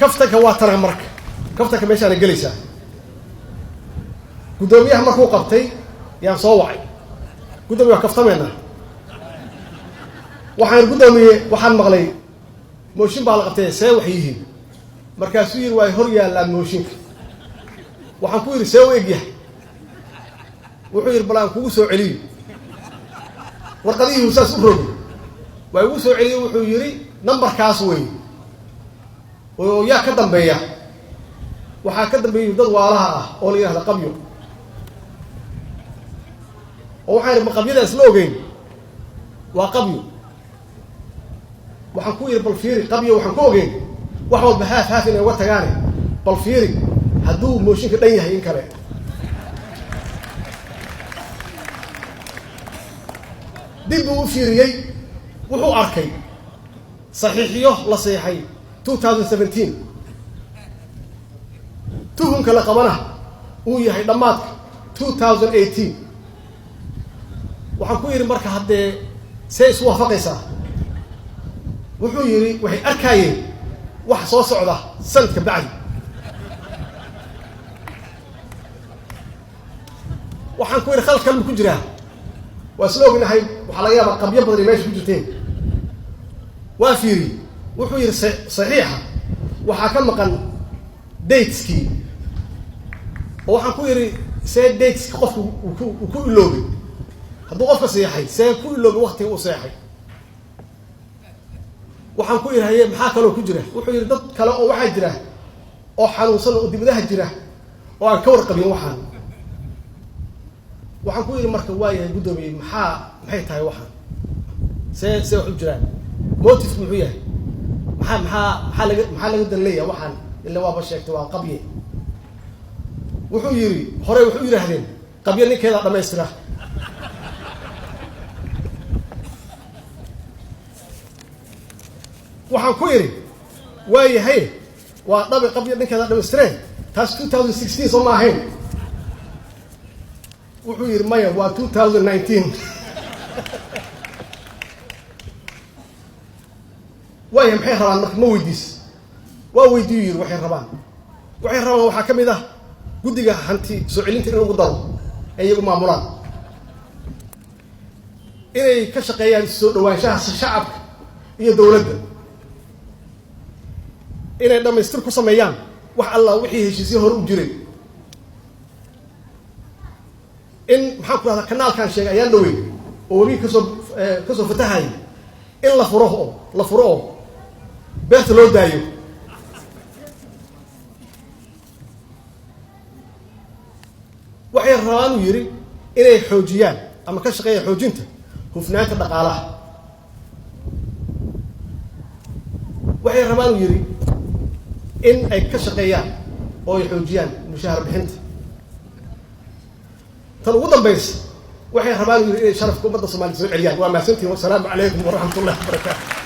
كفتك واتنا مرك كفتك ماشي أنا جلسة قدوميها مركو قبتي يعني صوعي قدوميها كفتة منها وحن قدومي وحن مغلي موشين بالقبتي ساوحيه مركاسير واي هريا لا موشين وحن كوير ساوي إجيه وحير بلان كوسو علي warqadii usaas u rogi way ugu soo celiyay wuxuu yiri numberkaas weey oo yaa ka dambeeya waxa ka dambeeyay dad waalaha ah oo la yiraahdo qabyo oo waxay qabyada isla ogeyn waa qabyo waxaan ku yiri bal fiiri qabyo waxaan ku ogeyn wax walba haaf inay uga tagaan bal fiiri hadduu mooshinka dhan yahay in kale dib uu fiiriyay wuxuu arkay saxiixiyo la saxiixay 2017 tuhunka la qabana uu yahay dhamaadka 2018 waxaan ku yiri marka hadee say isu waafaqaysaa wuxuu yiri waxay arkayeen wax soo socda sanadka bacdi waxaan ku yiri khalad kalma ku jiraa واسلوب نحي وحلاقيها قبية بدري ماشي بجتين وافيري وحوير صحيحة وحكم قن ديتسكي وحكويري سيد ديتسكي قف وكل لوبي هذا قف صحيحي سيد كل لوبي وقتي وصحيحي وحكوير هي محاكا لو كجرة وحوير ضد كلا أو واحد جرة أو حنوصل قدام ده جرة أو كور قبية وحن waxaan ku yiri marka waayay gudoomiye maxay tahay waxan see wax u jiraan motif muxuu yahay maxaa laga danleeyaa waxan illa waa basheegtay waa qabye wuxuu yiri hore wuxuu yiraahdeen qabye ninkeeda dhameystira waxaan ku yiri waayay waa dhabe qabye ninkeeda dhameystireen taas 2016 soo ma ahayn wuxuu yiri maya waa 2019 waayay maxay rabaan marka ma weydiis waa weydiiyay yiri waxay rabaan waxa kamid ah gudiga hanti soo celinta inuu ugu daro ayagu maamulaan inay ka shaqeeyaan soo dhawaanshaha shacabka iyo dawladda inay dhameystir ku sameeyaan wax alla wixii heshiisyo hore u jiray in maxaan ku radaa kanaalkan sheegay ayaan dhawey oo wali ka soo fatahay in la furo beerta loo daayo waxay rabaan yiri inay xoojiyaan ama ka shaqeeyaan xoojinta hufnaanta dhaqaalaha waxay rabaan yiri in ay ka shaqeeyaan oo ay xoojiyaan mushaar bixinta tan ugu dambaysa waxay rabaan inay sharafka ummadda Soomaaliyeed soo celiyaan waa mahadsantiin wa salaamu calaykum wa rahmatullahi wa barakaatuh